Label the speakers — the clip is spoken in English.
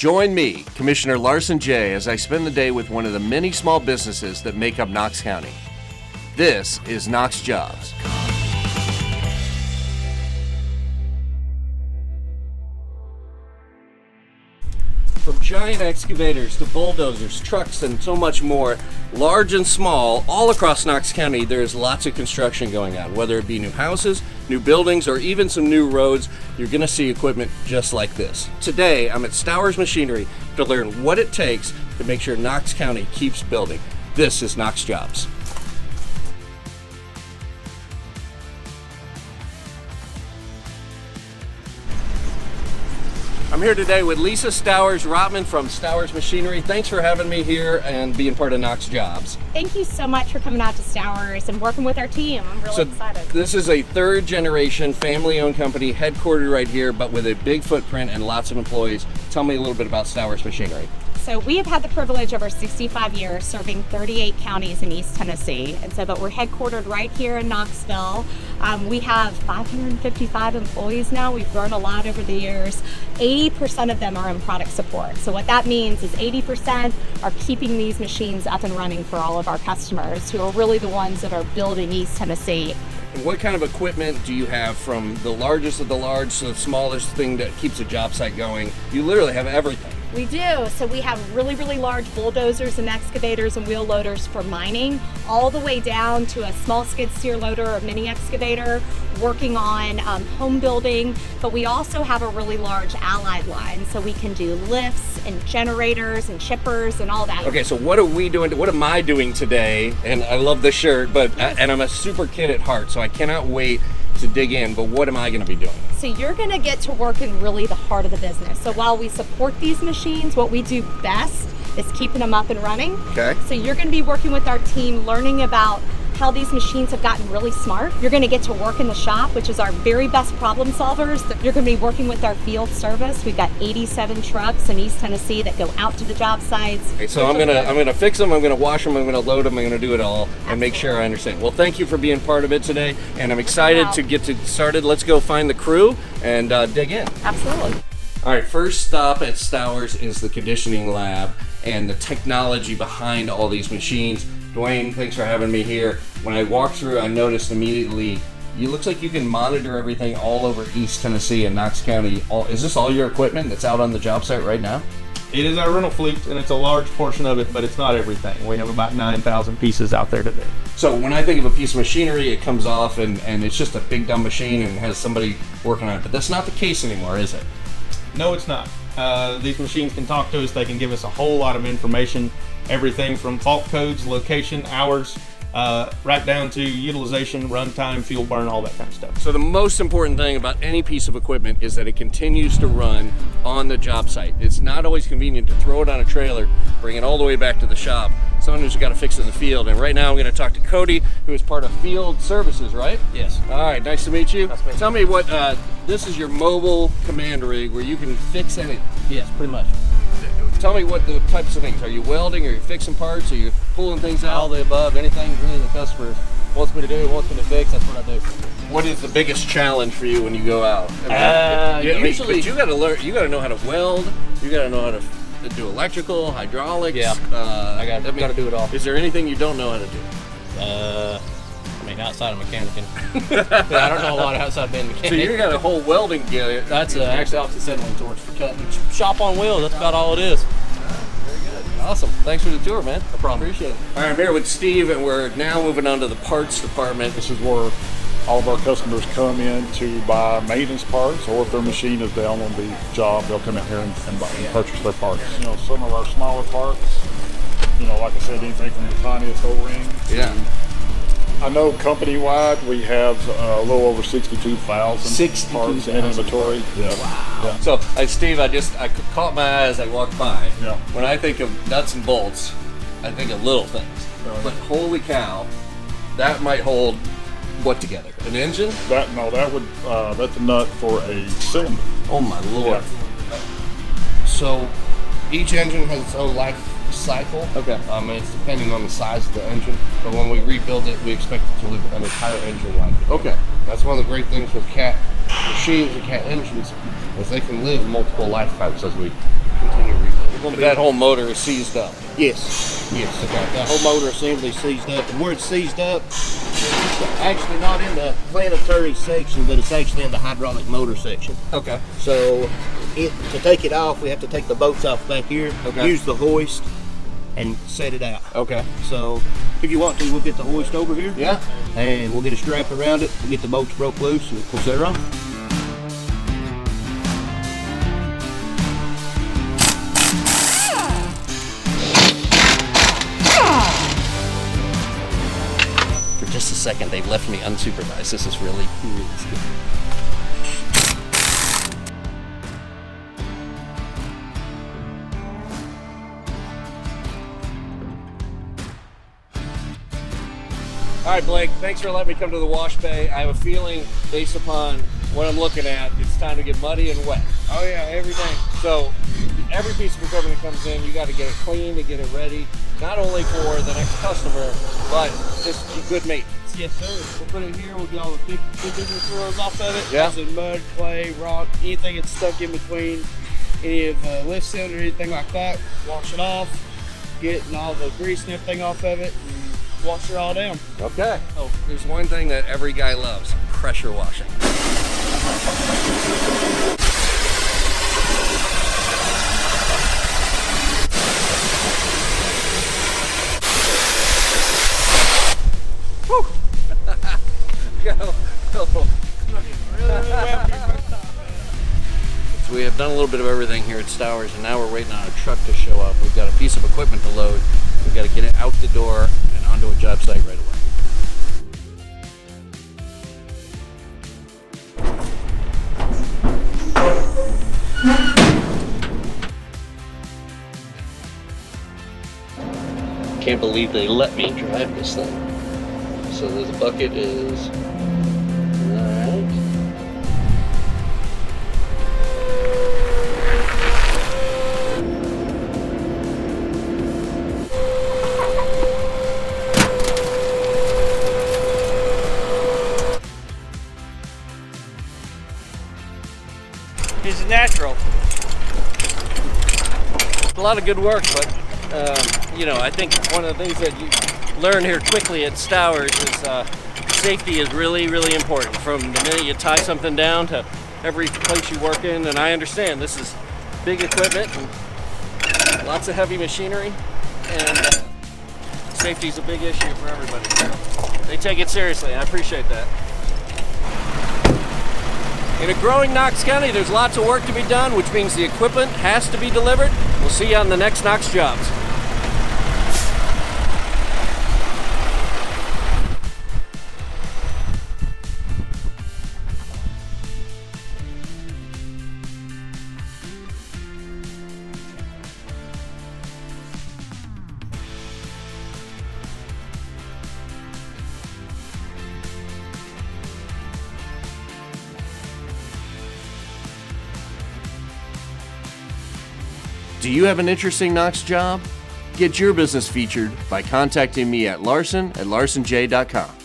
Speaker 1: Join me, Commissioner Larsen J., as I spend the day with one of the many small businesses that make up Knox County. This is KnoxJobs. From giant excavators to bulldozers, trucks, and so much more, large and small, all across Knox County, there's lots of construction going on. Whether it be new houses, new buildings, or even some new roads, you're going to see equipment just like this. Today, I'm at Stowers Machinery to learn what it takes to make sure Knox County keeps building. This is KnoxJobs. I'm here today with Lisa Stowers-Rotman from Stowers Machinery. Thanks for having me here and being part of KnoxJobs.
Speaker 2: Thank you so much for coming out to Stowers and working with our team. I'm really excited.
Speaker 1: This is a third generation family-owned company headquartered right here, but with a big footprint and lots of employees. Tell me a little bit about Stowers Machinery.
Speaker 2: So we have had the privilege over 65 years serving 38 counties in East Tennessee. But we're headquartered right here in Knoxville. We have 555 employees now. We've grown a lot over the years. 80% of them are in product support. So what that means is 80% are keeping these machines up and running for all of our customers, who are really the ones that are building East Tennessee.
Speaker 1: And what kind of equipment do you have, from the largest of the large to the smallest thing that keeps a job site going? You literally have everything.
Speaker 2: We do. So we have really, really large bulldozers and excavators and wheel loaders for mining, all the way down to a small skid steer loader or mini excavator working on home building. But we also have a really large allied line, so we can do lifts and generators and chippers and all that.
Speaker 1: Okay, so what are we doing? What am I doing today? And I love the shirt, but and I'm a super kid at heart, so I cannot wait to dig in. But what am I going to be doing?
Speaker 2: So you're going to get to work in really the heart of the business. So while we support these machines, what we do best is keeping them up and running.
Speaker 1: Okay.
Speaker 2: So you're going to be working with our team, learning about how these machines have gotten really smart. You're going to get to work in the shop, which is our very best problem solvers. You're going to be working with our field service. We've got 87 trucks in East Tennessee that go out to the job sites.
Speaker 1: Okay, so I'm gonna fix them, I'm gonna wash them, I'm gonna load them, I'm gonna do it all and make sure I understand. Well, thank you for being part of it today, and I'm excited to get started. Let's go find the crew and dig in.
Speaker 2: Absolutely.
Speaker 1: All right, first stop at Stowers is the conditioning lab and the technology behind all these machines. Dwayne, thanks for having me here. When I walked through, I noticed immediately, it looks like you can monitor everything all over East Tennessee and Knox County. Is this all your equipment that's out on the job site right now?
Speaker 3: It is our rental fleet, and it's a large portion of it, but it's not everything. We have about 9,000 pieces out there today.
Speaker 1: So when I think of a piece of machinery, it comes off and it's just a big dumb machine and has somebody working on it. But that's not the case anymore, is it?
Speaker 3: No, it's not. These machines can talk to us. They can give us a whole lot of information. Everything from fault codes, location, hours, right down to utilization, runtime, fuel burn, all that kind of stuff.
Speaker 1: So the most important thing about any piece of equipment is that it continues to run on the job site. It's not always convenient to throw it on a trailer, bring it all the way back to the shop. Sometimes you got to fix it in the field. And right now I'm going to talk to Cody, who is part of Field Services, right?
Speaker 3: Yes.
Speaker 1: All right, nice to meet you.
Speaker 3: Nice to meet you.
Speaker 1: Tell me what, this is your mobile command rig where you can fix anything.
Speaker 3: Yes, pretty much.
Speaker 1: Tell me what the types of things. Are you welding? Are you fixing parts? Are you pulling things out?
Speaker 4: All the above. Anything really the customer wants me to do, wants me to fix, that's what I do.
Speaker 1: What is the biggest challenge for you when you go out?
Speaker 4: Usually,
Speaker 1: but you got to learn. You got to know how to weld. You got to know how to do electrical, hydraulics.
Speaker 4: Yeah. I got to do it all.
Speaker 1: Is there anything you don't know how to do?
Speaker 4: Outside of mechanicing. I don't know a lot outside being a mechanic.
Speaker 1: So you got a whole welding gear.
Speaker 4: That's actually opposite settling torch for cutting. Shop on wheels, that's about all it is.
Speaker 1: Very good. Awesome. Thanks for the tour, man. No problem. Appreciate it. All right, I'm here with Steve, and we're now moving on to the parts department.
Speaker 5: This is where all of our customers come in to buy maintenance parts, or if their machine is down on the job, they'll come in here and purchase their parts. You know, some of our smaller parts, like I said, anything from the tiniest O-ring.
Speaker 1: Yeah.
Speaker 5: I know company-wide we have a little over 62,000 parts in inventory. Yeah.
Speaker 1: Wow.
Speaker 5: Yeah.
Speaker 1: So, Steve, I caught my eye as I walked by.
Speaker 5: Yeah.
Speaker 1: When I think of nuts and bolts, I think of little things. Right. But holy cow, that might hold what together? An engine?
Speaker 5: That's a nut for a cylinder.
Speaker 1: Oh my lord.
Speaker 5: Yeah.
Speaker 6: So each engine has its own life cycle.
Speaker 1: Okay.
Speaker 6: It's depending on the size of the engine, but when we rebuild it, we expect it to live an entire engine life.
Speaker 1: Okay.
Speaker 6: That's one of the great things with CAT machines and CAT engines, is they can live multiple lifetimes as we continue
Speaker 4: gonna be
Speaker 1: That whole motor is seized up.
Speaker 4: yes.
Speaker 1: Yes. Okay.
Speaker 4: The whole motor assembly seized up, and where it's seized up, it's actually not in the planetary section, but it's actually in the hydraulic motor section.
Speaker 1: Okay.
Speaker 4: So, to take it off, we have to take the bolts off back here,
Speaker 1: Okay.
Speaker 4: use the hoist, and set it out.
Speaker 1: Okay.
Speaker 4: So, if you want to, we'll get the hoist over here.
Speaker 1: Yeah.
Speaker 4: And we'll get a strap around it, we'll get the bolts broke loose, and we'll set her on.
Speaker 1: For just a second, they left me unsupervised. This is really scary. All right, Blake, thanks for letting me come to the wash bay. I have a feeling, based upon what I'm looking at, it's time to get muddy and wet.
Speaker 7: Oh yeah, every day.
Speaker 1: So every piece of equipment that comes in, you got to get it clean to get it ready, not only for the next customer, but just good maintenance.
Speaker 7: Yes, sir. We'll put it here. We'll get all the big materials off of it.
Speaker 1: Yeah.
Speaker 7: So mud, clay, rock, anything that's stuck in between, any of the lift cylinder, anything like that. Wash it off, getting all the grease and everything off of it, and wash it all down.
Speaker 1: Okay. Oh, there's one thing that every guy loves: pressure washing. Whew. Go. So we have done a little bit of everything here at Stowers, and now we're waiting on a truck to show up. We've got a piece of equipment to load. We've got to get it out the door and onto a job site right away. Can't believe they let me drive this thing. So this bucket is alright.
Speaker 7: It's natural.
Speaker 1: A lot of good work, but you know, I think one of the things that you learn here quickly at Stowers is safety is really, really important. From the minute you tie something down to every place you work in, and I understand this is big equipment and lots of heavy machinery, and safety is a big issue for everybody. So they take it seriously. I appreciate that. In a growing Knox County, there's lots of work to be done, which means the equipment has to be delivered. We'll see you on the next KnoxJobs. Do you have an interesting Knox job? Get your business featured by contacting me at Larsen@larsenj.com.